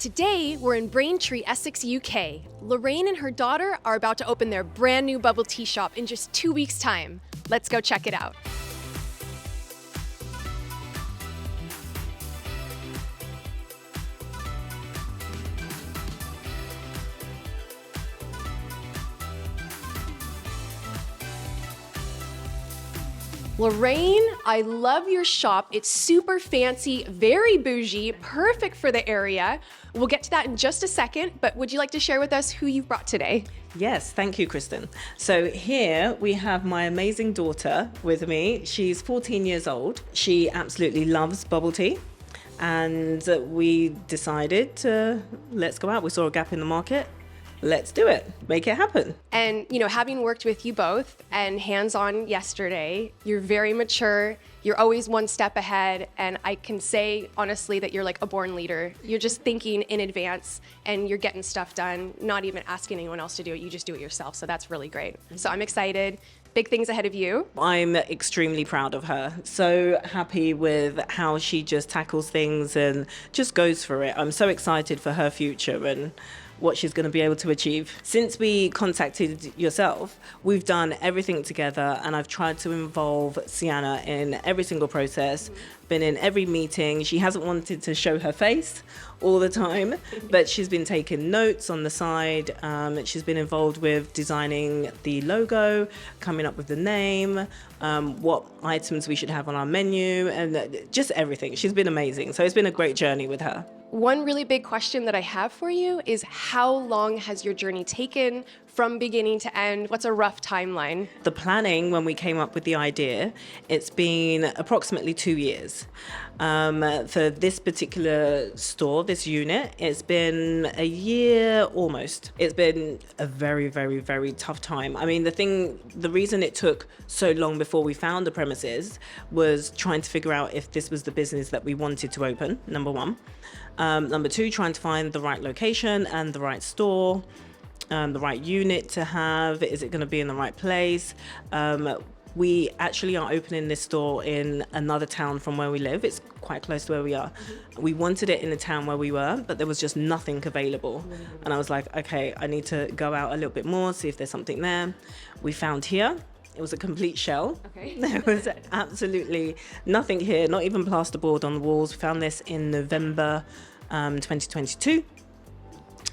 Today, we're in Braintree, Essex, UK. Lorraine and her daughter are about to open their brand new bubble tea shop in just 2 weeks' time. Let's go check it out. Lorraine, I love your shop. It's super fancy, very bougie, perfect for the area. We'll get to that in just a second, but would you like to share with us who you've brought today? Yes, thank you, Kristin. So here we have my amazing daughter with me. She's 14 years old. She absolutely loves bubble tea. And we decided to, let's go out. We saw a gap in the market. Let's do it, make it happen. And, having worked with you both and hands-on yesterday, you're very mature, you're always one step ahead, and I can say, honestly, that you're like a born leader. You're just thinking in advance, and you're getting stuff done, not even asking anyone else to do it, you just do it yourself, so that's really great. So I'm excited. Big things ahead of you. I'm extremely proud of her. So happy with how she just tackles things and just goes for it. I'm so excited for her future and what she's going to be able to achieve. Since we contacted yourself, we've done everything together, and I've tried to involve Sianna in every single process, been in every meeting. She hasn't wanted to show her face all the time, but she's been taking notes on the side. She's been involved with designing the logo, coming up with the name, what items we should have on our menu, and just everything. She's been amazing. So it's been a great journey with her. One really big question that I have for you is how long has your journey taken from beginning to end? What's a rough timeline? The planning, when we came up with the idea, it's been approximately 2 years. For this particular store, this unit, it's been a year almost. It's been a very, very, very tough time. I mean, the reason it took so long before we found the premises was trying to figure out if this was the business that we wanted to open, number one. Number two, trying to find the right location and the right store, the right unit to have. Is it going to be in the right place? We actually are opening this store in another town from where we live. It's quite close to where we are. We wanted it in the town where we were, but there was just nothing available. And I was like, okay, I need to go out a little bit more, see if there's something there. We found here. It was a complete shell. Okay. There was absolutely nothing here, not even plasterboard on the walls. We found this in November 2022.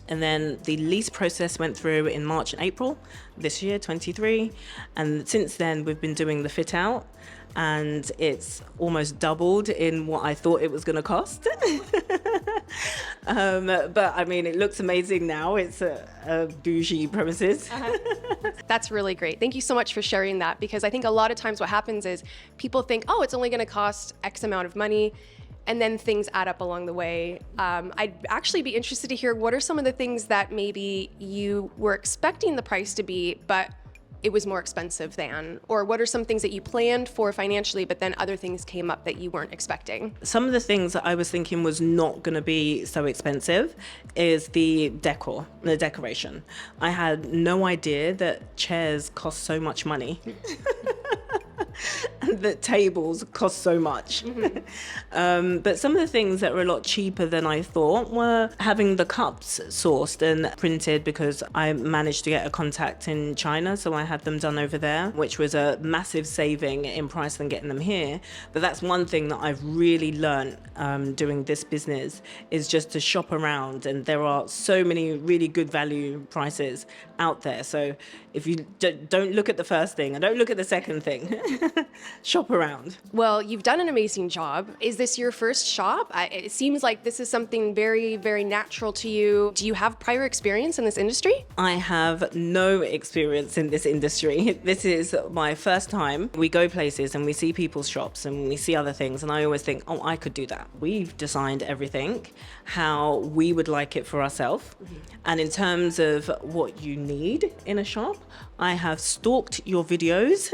And then the lease process went through in March and April this year, 23. And since then, we've been doing the fit out, and it's almost doubled in what I thought it was going to cost. But I mean, it looks amazing now. It's a bougie premises. That's really great. Thank you so much for sharing that, because I think a lot of times what happens is people think, oh, it's only going to cost X amount of money, and then things add up along the way. I'd actually be interested to hear what are some of the things that maybe you were expecting the price to be, but it was more expensive than, or what are some things that you planned for financially, but then other things came up that you weren't expecting? Some of the things that I was thinking was not going to be so expensive is the decoration. I had no idea that chairs cost so much money. That tables cost so much. But some of the things that were a lot cheaper than I thought were having the cups sourced and printed, because I managed to get a contact in China, so I had them done over there, which was a massive saving in price than getting them here. But that's one thing that I've really learned doing this business, is just to shop around, and there are so many really good value prices out there. So if you don't look at the first thing and don't look at the second thing, shop around. Well, you've done an amazing job. Is this your first shop? It seems like this is something very, very natural to you. Do you have prior experience in this industry? I have no experience in this industry. This is my first time. We go places and we see people's shops and we see other things, and I always think, oh, I could do that. We've designed everything how we would like it for ourselves. And in terms of what you need in a shop, I have stalked your videos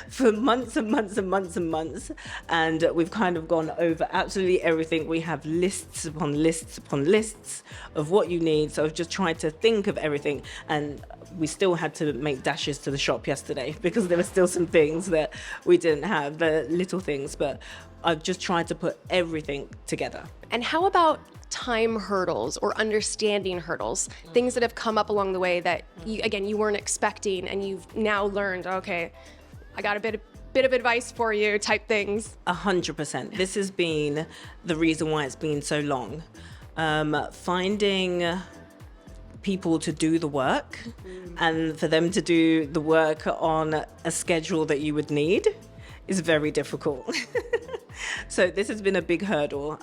for months and months and months and months, and we've kind of gone over absolutely everything. We have lists upon lists upon lists of what you need, so I've just tried to think of everything, and we still had to make dashes to the shop yesterday because there were still some things that we didn't have, the little things, but I've just tried to put everything together. And how about time hurdles or understanding hurdles, things that have come up along the way that you weren't expecting and you've now learned, okay, I got a bit of advice for you type things? 100%. This has been the reason why it's been so long. Finding people to do the work and for them to do the work on a schedule that you would need is very difficult. So this has been a big hurdle.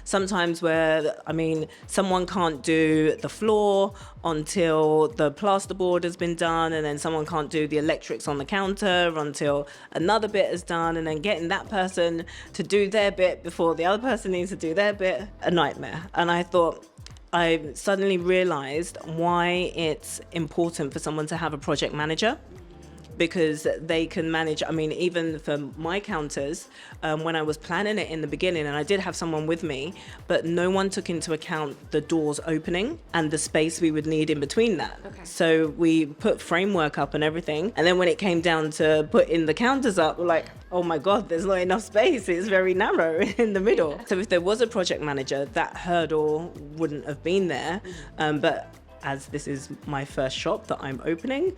Sometimes someone can't do the floor until the plasterboard has been done, and then someone can't do the electrics on the counter until another bit is done, and then getting that person to do their bit before the other person needs to do their bit, a nightmare. And I suddenly realized why it's important for someone to have a project manager, because they can manage. Even for my counters, when I was planning it in the beginning, and I did have someone with me, but no one took into account the doors opening and the space we would need in between that. Okay. So we put framework up and everything. And then when it came down to putting the counters up, we're like, oh my God, there's not enough space. It's very narrow in the middle. So if there was a project manager, that hurdle wouldn't have been there. But as this is my first shop that I'm opening,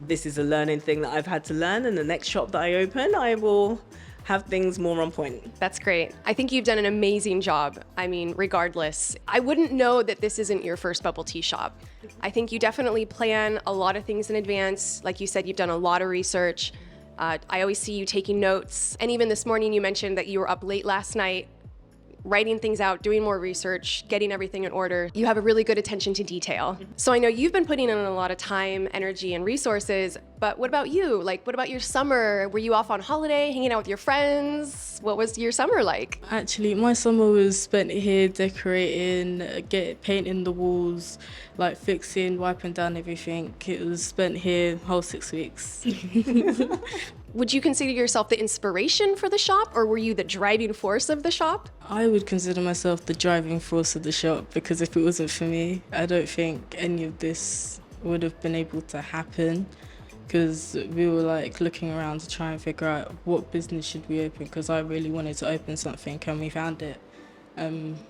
this is a learning thing that I've had to learn, and the next shop that I open, I will have things more on point. That's great. I think you've done an amazing job. Regardless, I wouldn't know that this isn't your first bubble tea shop. I think you definitely plan a lot of things in advance. Like you said, you've done a lot of research. I always see you taking notes. And even this morning, you mentioned that you were up late last night, writing things out, doing more research, getting everything in order. You have a really good attention to detail. So I know you've been putting in a lot of time, energy, and resources, but what about you? What about your summer? Were you off on holiday, hanging out with your friends? What was your summer like? Actually, my summer was spent here decorating, painting the walls, fixing, wiping down everything. It was spent here whole 6 weeks. Would you consider yourself the inspiration for the shop, or were you the driving force of the shop? I would consider myself the driving force of the shop, because if it wasn't for me, I don't think any of this would have been able to happen, because we were looking around to try and figure out what business should we open, because I really wanted to open something and we found it.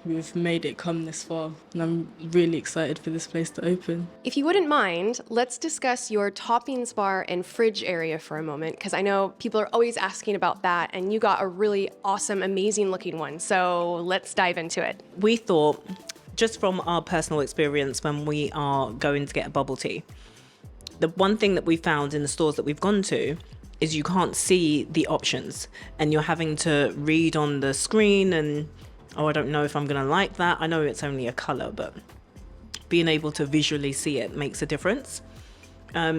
We've made it come this far, and I'm really excited for this place to open. If you wouldn't mind, let's discuss your toppings bar and fridge area for a moment, because I know people are always asking about that, and you got a really awesome, amazing looking one. So let's dive into it. We thought, just from our personal experience when we are going to get a bubble tea, the one thing that we found in the stores that we've gone to is you can't see the options, and you're having to read on the screen and, oh, I don't know if I'm going to like that. I know it's only a color, but being able to visually see it makes a difference.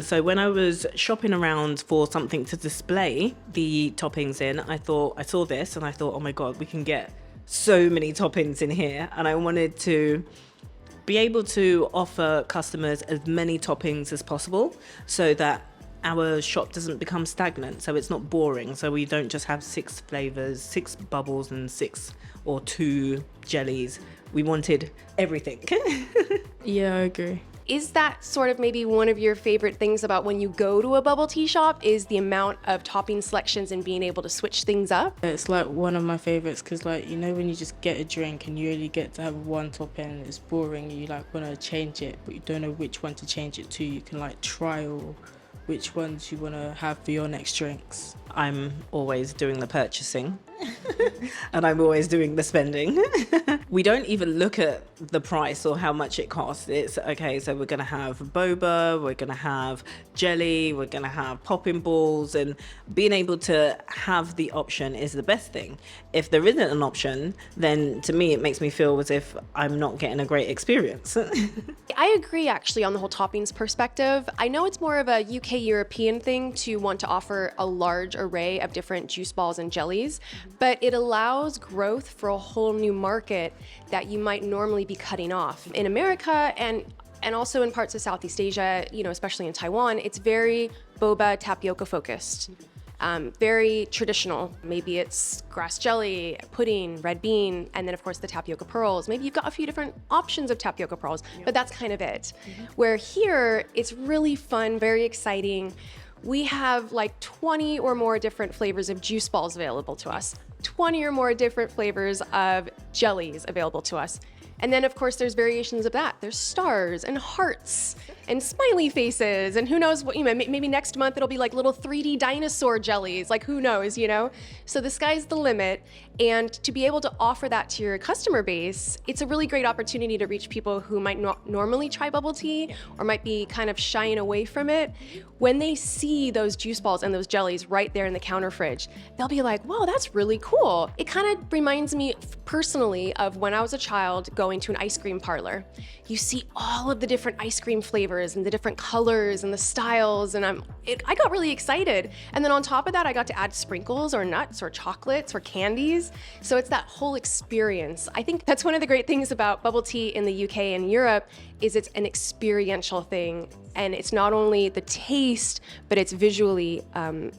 So when I was shopping around for something to display the toppings in, I saw this and I thought, oh my God, we can get so many toppings in here. And I wanted to be able to offer customers as many toppings as possible so that our shop doesn't become stagnant, so it's not boring. So we don't just have 6 flavors, 6 bubbles and 6 or 2 jellies. We wanted everything. Yeah, I agree. Is that sort of maybe one of your favorite things about when you go to a bubble tea shop, is the amount of topping selections and being able to switch things up? It's one of my favorites, because when you just get a drink and you only get to have one topping, it's boring. You want to change it, but you don't know which one to change it to. You can trial which ones you want to have for your next drinks. I'm always doing the purchasing and I'm always doing the spending. We don't even look at the price or how much it costs. It's okay, so we're going to have Boba, we're going to have jelly, we're going to have popping balls, and being able to have the option is the best thing. If there isn't an option, then to me it makes me feel as if I'm not getting a great experience. I agree actually on the whole toppings perspective. I know it's more of a UK European thing to want to offer a large array of different juice balls and jellies, but it allows growth for a whole new market that you might normally be cutting off. In America and also in parts of Southeast Asia, especially in Taiwan, it's very boba tapioca focused. Very traditional. Maybe it's grass jelly, pudding, red bean, and then of course the tapioca pearls. Maybe you've got a few different options of tapioca pearls, but that's kind of it. Where here, it's really fun, very exciting. we have like 20 or more different flavors of juice balls available to us, 20 or more different flavors of jellies available to us. And then, of course, there's variations of that. There's stars and hearts and smiley faces, and who knows what, maybe next month it'll be like little 3D dinosaur jellies, like who knows, So the sky's the limit, and to be able to offer that to your customer base, it's a really great opportunity to reach people who might not normally try bubble tea or might be kind of shying away from it. When they see those juice balls and those jellies right there in the counter fridge, they'll be like, whoa, that's really cool. It kind of reminds me personally of when I was a child going to an ice cream parlor. You see all of the different ice cream flavors and the different colors and the styles, and I got really excited. And then on top of that, I got to add sprinkles or nuts or chocolates or candies. So it's that whole experience. I think that's one of the great things about bubble tea in the UK and Europe is it's an experiential thing. And it's not only the taste, but it's visually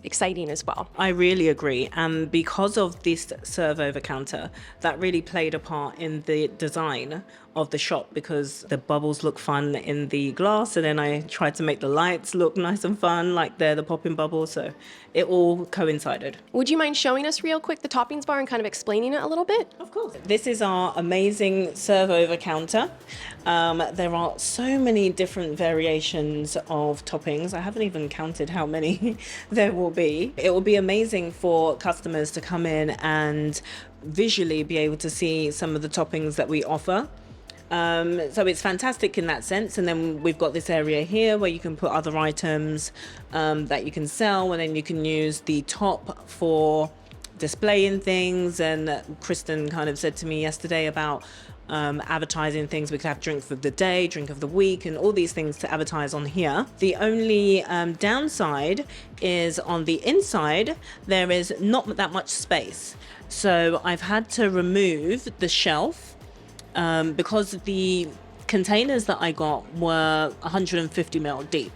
exciting as well. I really agree. And because of this serve over counter, that really played a part in the design of the shop, because the bubbles look fun in the glass, and then I tried to make the lights look nice and fun, like they're the popping bubbles. So it all coincided. Would you mind showing us real quick the toppings bar and kind of explaining it a little bit? Of course. This is our amazing serve over counter. There are so many different variations of toppings. I haven't even counted how many there will be. It will be amazing for customers to come in and visually be able to see some of the toppings that we offer. So it's fantastic in that sense. And then we've got this area here where you can put other items that you can sell, and then you can use the top for displaying things. And Kristin kind of said to me yesterday about advertising things. We could have drink of the day, drink of the week, and all these things to advertise on here. The only downside is on the inside, there is not that much space. So I've had to remove the shelf because the containers that I got were 150 ml deep.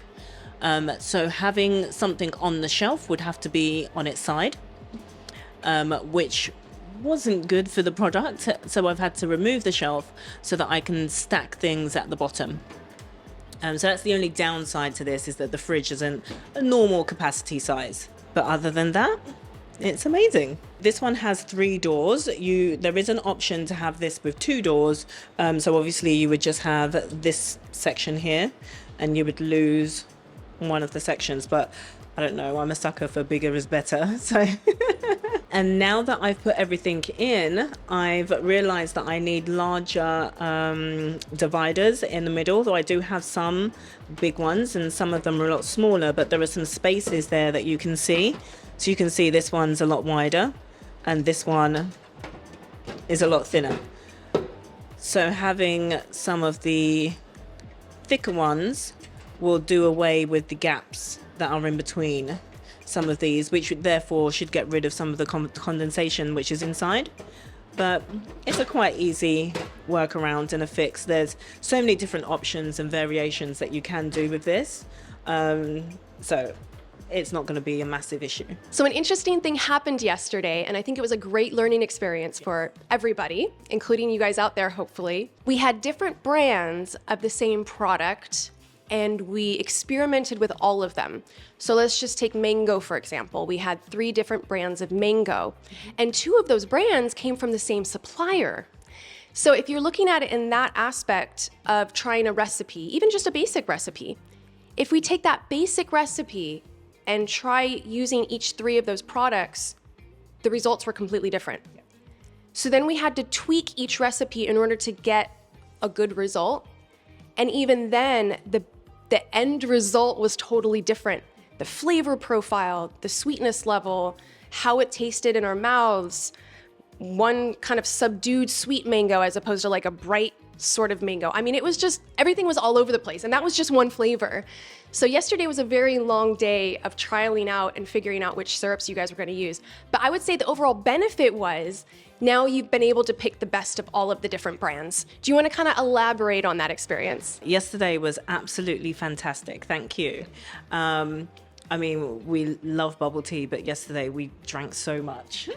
So having something on the shelf would have to be on its side, which wasn't good for the product. So I've had to remove the shelf so that I can stack things at the bottom. So that's the only downside to this, is that the fridge isn't a normal capacity size. But other than that, it's amazing. This one has 3 doors. There is an option to have this with 2 doors. So obviously you would just have this section here and you would lose one of the sections. But I don't know, I'm a sucker for bigger is better. So and now that I've put everything in, I've realized that I need larger dividers in the middle, though I do have some big ones and some of them are a lot smaller, but there are some spaces there that you can see. So you can see this one's a lot wider and this one is a lot thinner. So having some of the thicker ones will do away with the gaps that are in between some of these, which therefore should get rid of some of the condensation which is inside. But it's a quite easy workaround and a fix. There's so many different options and variations that you can do with this. So it's not going to be a massive issue. So an interesting thing happened yesterday, and I think it was a great learning experience for everybody, including you guys out there, hopefully. We had different brands of the same product, and we experimented with all of them. So let's just take mango, for example. We had 3 different brands of mango, and 2 of those brands came from the same supplier. So if you're looking at it in that aspect of trying a recipe, even just a basic recipe, if we take that basic recipe and try using each 3 of those products, the results were completely different. So then we had to tweak each recipe in order to get a good result. And even then, the end result was totally different. The flavor profile, the sweetness level, how it tasted in our mouths, one kind of subdued sweet mango as opposed to like a bright sort of mango. I mean, it was just, everything was all over the place, and that was just one flavor. So yesterday was a very long day of trialing out and figuring out which syrups you guys were going to use. But I would say the overall benefit was now you've been able to pick the best of all of the different brands. Do you want to kind of elaborate on that experience? Yesterday was absolutely fantastic. Thank you. I mean, we love bubble tea, but yesterday we drank so much.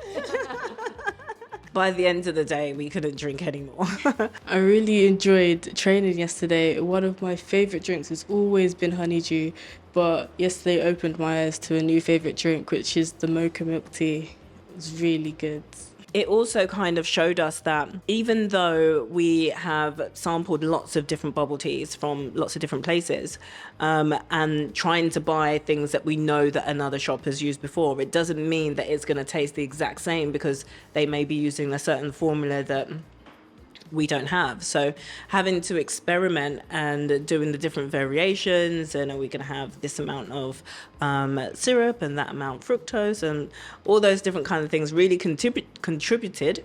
By the end of the day, we couldn't drink anymore. I really enjoyed training yesterday. One of my favorite drinks has always been honeydew But yesterday opened my eyes to a new favourite drink, which is the mocha milk tea. It's really good. It also kind of showed us that even though we have sampled lots of different bubble teas from lots of different places, and trying to buy things that we know that another shop has used before, it doesn't mean that it's going to taste the exact same, because they may be using a certain formula that we don't have. So having to experiment and doing the different variations, and are we going to have this amount of syrup and that amount fructose, and all those different kind of things really contributed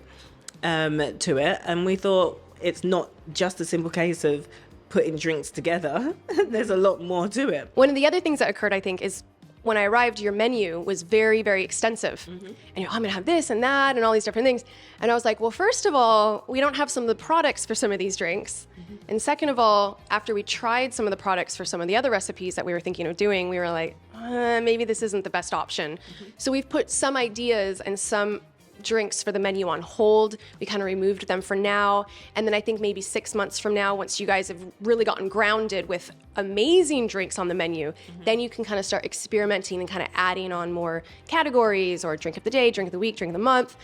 to it. And we thought it's not just a simple case of putting drinks together. There's a lot more to it. One of the other things that occurred, I think, is when I arrived, your menu was very, very extensive. And you're, I'm gonna have this and that and all these different things. And I was like, well, first of all, we don't have some of the products for some of these drinks. And second of all, after we tried some of the products for some of the other recipes that we were thinking of doing, we were like, maybe this isn't the best option. So we've put some ideas and some drinks for the menu on hold. We kind of removed them for now. And then I think maybe 6 months from now, once you guys have really gotten grounded with amazing drinks on the menu, then you can kind of start experimenting and kind of adding on more categories, or drink of the day, drink of the week, drink of the month,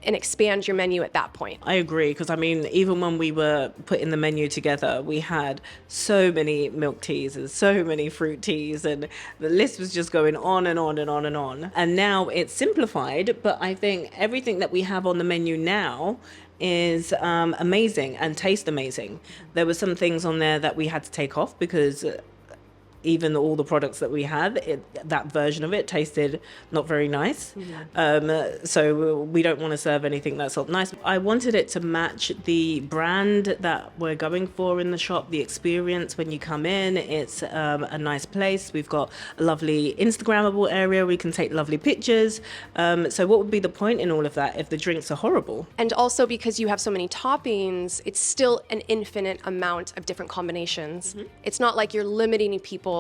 and expand your menu at that point. I agree, because I mean, even when we were putting the menu together, we had so many milk teas and so many fruit teas, and the list was just going on and on and on and on. And now it's simplified, but I think everything that we have on the menu now is amazing and taste amazing. There were some things on there that we had to take off because even all the products that we had, that version of it tasted not very nice. So we don't want to serve anything that's not nice. I wanted it to match the brand that we're going for in the shop, the experience when you come in. It's a nice place. We've got a lovely Instagrammable area. We can take lovely pictures. So what would be the point in all of that if the drinks are horrible? And also, because you have so many toppings, it's still an infinite amount of different combinations. It's not like you're limiting people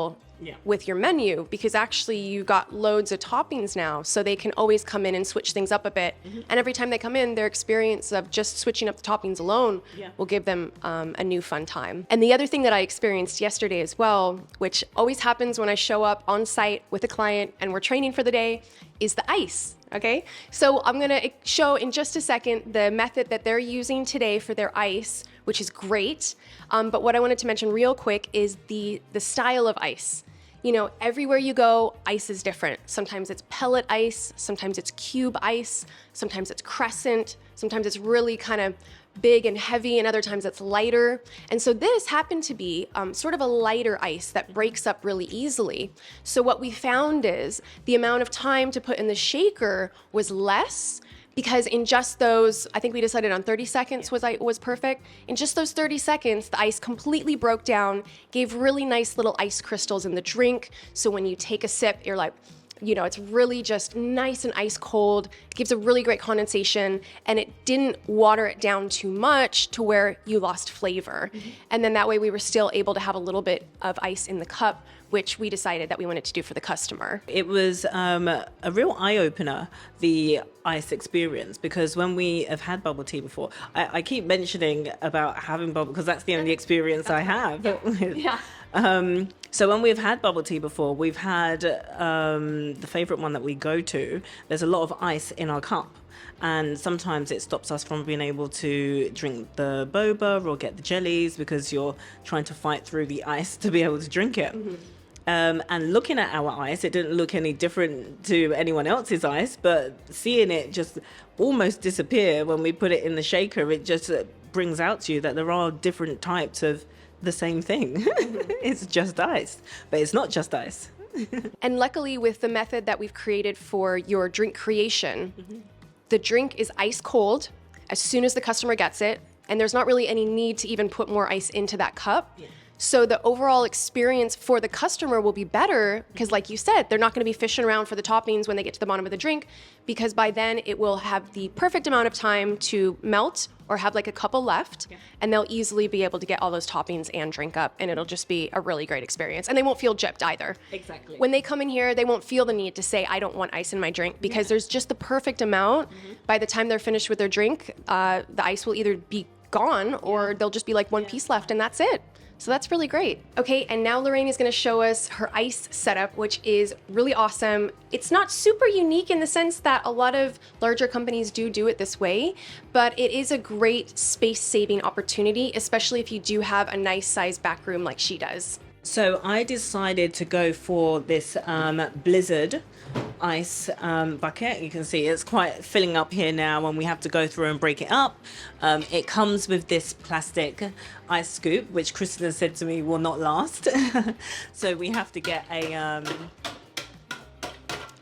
with your menu, because actually you got loads of toppings now, so they can always come in and switch things up a bit. And every time they come in, their experience of just switching up the toppings alone will give them a new fun time. And the other thing that I experienced yesterday as well, which always happens when I show up on site with a client and we're training for the day, is the ice. Okay, so I'm gonna show in just a second the method that they're using today for their ice, which is great. But what I wanted to mention real quick is the style of ice. You know, everywhere you go, ice is different. Sometimes it's pellet ice, sometimes it's cube ice, sometimes it's crescent, sometimes it's really kind of big and heavy, and other times it's lighter. And so this happened to be sort of a lighter ice that breaks up really easily. So what we found is the amount of time to put in the shaker was less, because in just those, I think we decided on 30 seconds was perfect. In just those 30 seconds, the ice completely broke down, gave really nice little ice crystals in the drink. So when you take a sip, you're like, you know, it's really just nice and ice cold, gives a really great condensation, and it didn't water it down too much to where you lost flavor. And then that way we were still able to have a little bit of ice in the cup, which we decided that we wanted to do for the customer. It was a real eye-opener, the ice experience, because when we have had bubble tea before, I keep mentioning about having bubble, because that's the only experience I have. So when we've had bubble tea before, we've had the favorite one that we go to, there's a lot of ice in our cup. And sometimes it stops us from being able to drink the boba or get the jellies, because you're trying to fight through the ice to be able to drink it. And looking at our ice, it didn't look any different to anyone else's ice, but seeing it just almost disappear when we put it in the shaker, it just brings out to you that there are different types of the same thing. It's just ice, but it's not just ice. And luckily, with the method that we've created for your drink creation, the drink is ice cold as soon as the customer gets it, and there's not really any need to even put more ice into that cup. So the overall experience for the customer will be better, because like you said, they're not going to be fishing around for the toppings when they get to the bottom of the drink, because by then it will have the perfect amount of time to melt or have like a couple left, and they'll easily be able to get all those toppings and drink up, and it'll just be a really great experience. And they won't feel gypped either. Exactly. When they come in here, they won't feel the need to say, I don't want ice in my drink, because there's just the perfect amount. By the time they're finished with their drink, the ice will either be gone, or they'll just be like one piece left and that's it. So that's really great. Okay, and now Lorraine is gonna show us her ice setup, which is really awesome. It's not super unique in the sense that a lot of larger companies do it this way, but it is a great space-saving opportunity, especially if you do have a nice size back room like she does. So I decided to go for this Blizzard ice bucket. You can see it's quite filling up here now and we have to go through and break it up. It comes with this plastic ice scoop, which Kristin has said to me will not last. So we have to get a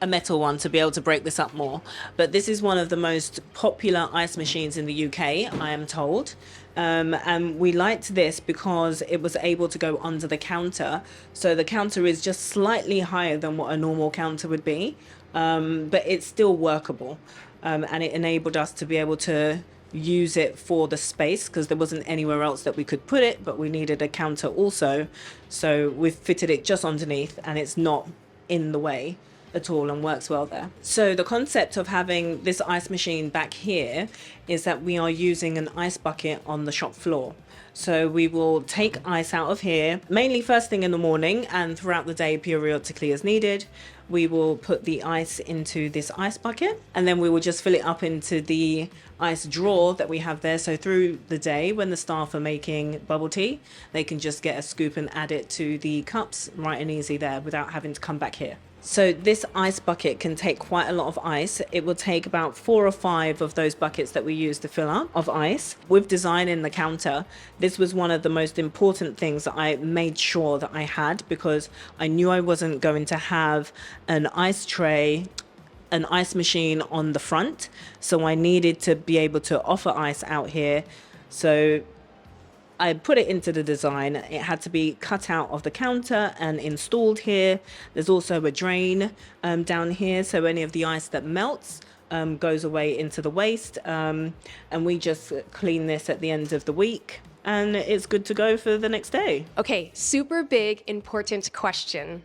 metal one to be able to break this up more. But this is one of the most popular ice machines in the UK, I am told. And we liked this because it was able to go under the counter. So the counter is just slightly higher than what a normal counter would be, but it's still workable. And it enabled us to be able to use it for the space because there wasn't anywhere else that we could put it, but we needed a counter also. So we've fitted it just underneath and it's not in the way at all and works well there. So the concept of having this ice machine back here is that we are using an ice bucket on the shop floor. So we will take ice out of here, mainly first thing in the morning and throughout the day periodically as needed. We will put the ice into this ice bucket and then we will just fill it up into the ice drawer that we have there. So through the day when the staff are making bubble tea, they can just get a scoop and add it to the cups right and easy there without having to come back here. So this ice bucket can take quite a lot of ice. It will take about 4 or 5 of those buckets that we use to fill up of ice. With designing the counter, this was one of the most important things that I made sure that I had because I knew I wasn't going to have an ice tray, an ice machine on the front. So I needed to be able to offer ice out here. So I put it into the design. It had to be cut out of the counter and installed here. There's also a drain down here, so any of the ice that melts goes away into the waste. And we just clean this at the end of the week and it's good to go for the next day. Okay, super big, important question.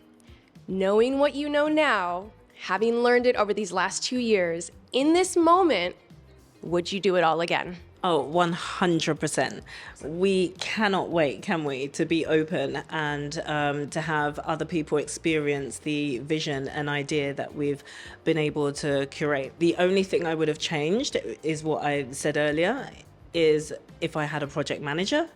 Knowing what you know now, having learned it over these last 2 years, in this moment, would you do it all again? Oh, 100%. We cannot wait, can we, to be open and to have other people experience the vision and idea that we've been able to curate. The only thing I would have changed is what I said earlier, is if I had a project manager,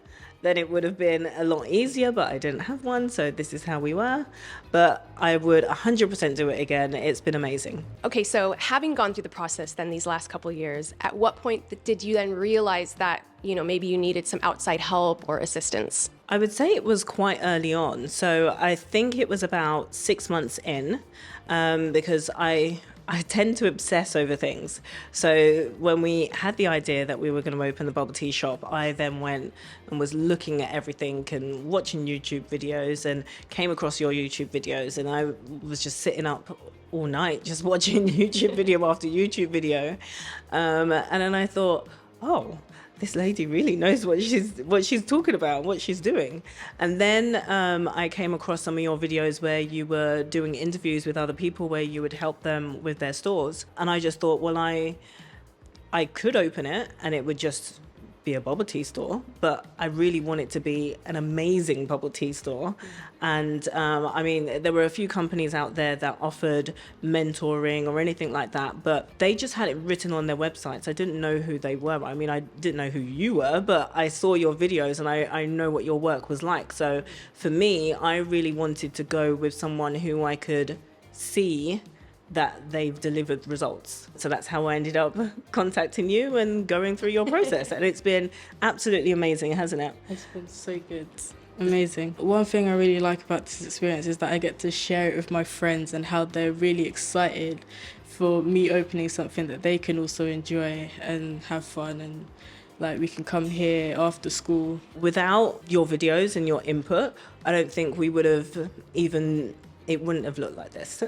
then it would have been a lot easier, but I didn't have one, so this is how we were. But I would 100% do it again. It's been amazing. Okay, so having gone through the process then these last couple of years, at what point did you then realize that, you know, maybe you needed some outside help or assistance? I would say it was quite early on. So I think it was about 6 months in, because I tend to obsess over things. So when we had the idea that we were going to open the bubble tea shop, I then went and was looking at everything and watching YouTube videos and came across your YouTube videos. And I was just sitting up all night just watching YouTube video after YouTube video. And then I thought, oh, this lady really knows what she's talking about, what she's doing. And then I came across some of your videos where you were doing interviews with other people where you would help them with their stores. And I just thought, well, I could open it and it would just be a bubble tea store, but I really want it to be an amazing bubble tea store. And I mean, there were a few companies out there that offered mentoring or anything like that, but they just had it written on their websites. I didn't know who they were. I mean, I didn't know who you were, but I saw your videos and I know what your work was like. So for me, I really wanted to go with someone who I could see that they've delivered results. So that's how I ended up contacting you and going through your process. And it's been absolutely amazing, hasn't it? It's been so good. Amazing. One thing I really like about this experience is that I get to share it with my friends and how they're really excited for me opening something that they can also enjoy and have fun, and like we can come here after school. Without your videos and your input, I don't think we would have it wouldn't have looked like this.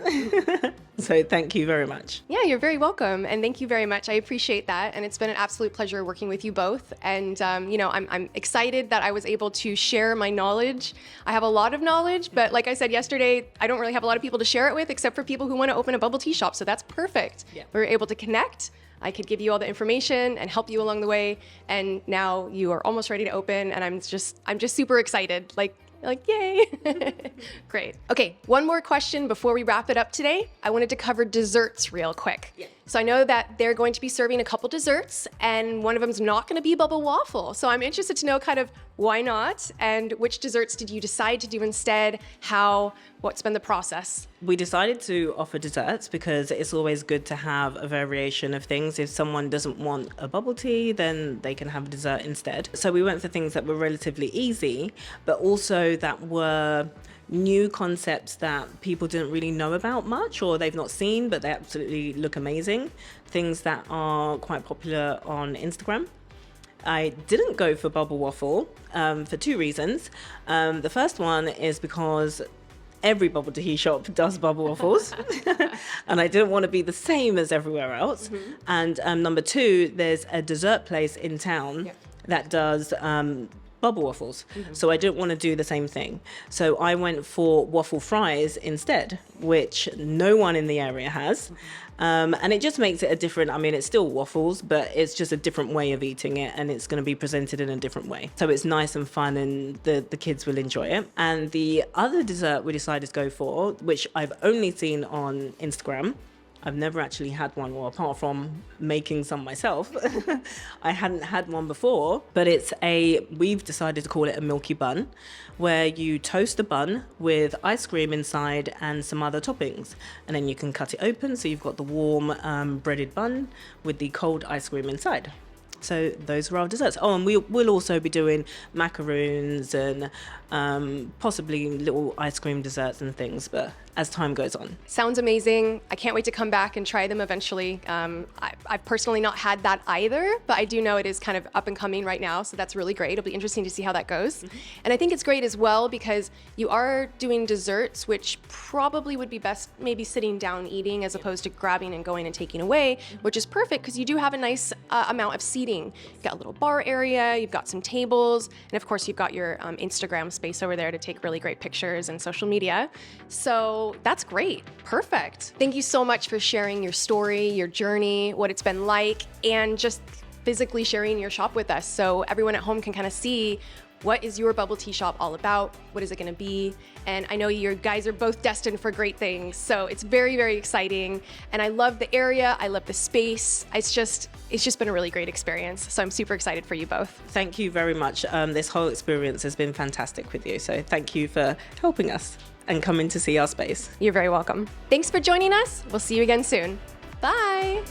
So thank you very much. Yeah, you're very welcome. And thank you very much. I appreciate that. And it's been an absolute pleasure working with you both. And, you know, I'm excited that I was able to share my knowledge. I have a lot of knowledge, but like I said yesterday, I don't really have a lot of people to share it with except for people who want to open a bubble tea shop. So that's perfect. Yeah. We were able to connect. I could give you all the information and help you along the way. And now you are almost ready to open, and I'm just super excited. Like yay. Great. Okay, one more question before we wrap it up today. I wanted to cover desserts real quick. Yeah. So I know that they're going to be serving a couple desserts, and one of them's not going to be Bubba Waffle. So I'm interested to know kind of why not, and which desserts did you decide to do instead? What's been the process? We decided to offer desserts because it's always good to have a variation of things. If someone doesn't want a bubble tea, then they can have a dessert instead. So we went for things that were relatively easy, but also that were new concepts that people didn't really know about much, or they've not seen, but they absolutely look amazing. Things that are quite popular on Instagram. I didn't go for Bubble Waffle for two reasons. The first one is because every bubble tea shop does bubble waffles, and I didn't want to be the same as everywhere else. Mm-hmm. And number two, there's a dessert place in town that does bubble waffles. Mm-hmm. So I didn't want to do the same thing. So I went for waffle fries instead, which no one in the area has. And it just makes it a different, it's still waffles, but it's just a different way of eating it, and it's going to be presented in a different way. So it's nice and fun, and the kids will enjoy it. And the other dessert we decided to go for, which I've only seen on Instagram, I've never actually had one, or apart from making some myself, I hadn't had one before, but we've decided to call it a Milky bun, where you toast a bun with ice cream inside and some other toppings. And then you can cut it open, so you've got the warm breaded bun with the cold ice cream inside. So those are our desserts. Oh, and we'll also be doing macaroons and possibly little ice cream desserts and things, but as time goes on. Sounds amazing. I can't wait to come back and try them eventually. I've personally not had that either, but I do know it is kind of up and coming right now, so that's really great. It'll be interesting to see how that goes. Mm-hmm. And I think it's great as well because you are doing desserts, which probably would be best maybe sitting down eating as opposed to grabbing and going and taking away, which is perfect because you do have a nice amount of seating. You've got a little bar area, you've got some tables, and of course you've got your Instagram space over there to take really great pictures and social media. So that's great. Perfect. Thank you so much for sharing your story, your journey, what it's been like, and just physically sharing your shop with us so everyone at home can kind of see what is your bubble tea shop all about? What is it going to be? And I know you guys are both destined for great things. So it's very, very exciting. And I love the area. I love the space. It's just been a really great experience. So I'm super excited for you both. Thank you very much. This whole experience has been fantastic with you. So thank you for helping us and coming to see our space. You're very welcome. Thanks for joining us. We'll see you again soon. Bye.